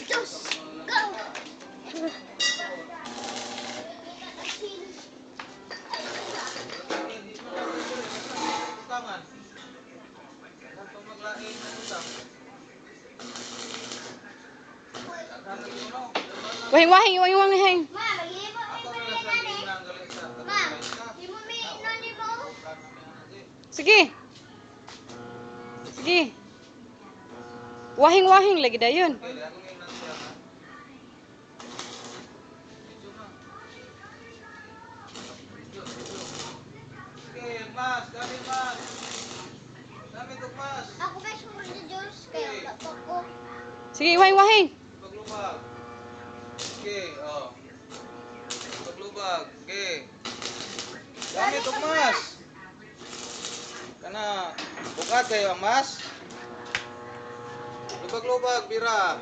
Diyos, go! Tangan. Kung maglain na utang. Wahing, wahing, wahing, wahing. Ma, mag-ibo Ako mo na yung lang sa nani. ginang galit sa Ma, di mo may nani mo. Sige. Sige. Wahing, wahing lagi dayon. Kaya ako ngayon lang siya. Sige, mas, dami mas. Dami itong mas. Ako ba sumunod sa Diyos? Kaya wala pa ko. Sige, wahing, wahing. Paglubag. Sige, oh. Paglubag. Sige. Dami itong mas. Kana, bukat kayo ang mas. Lubag-lubag, bira.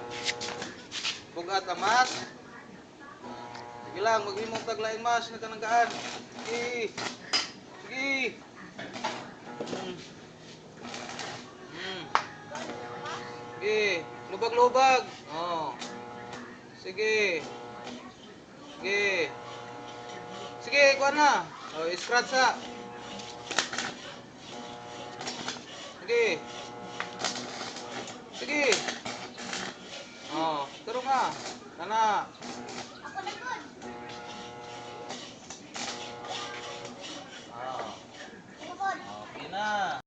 Bugat ang mas. Sige lang, mag-limong taglaing mas na kananggaan. Sige. Sige. Sige. Lubag-lubag. Oh. Sige. Sige. Sige, kuha na. Oh, scratch sa. Sige. Sige. Oh, turo nga. Kana.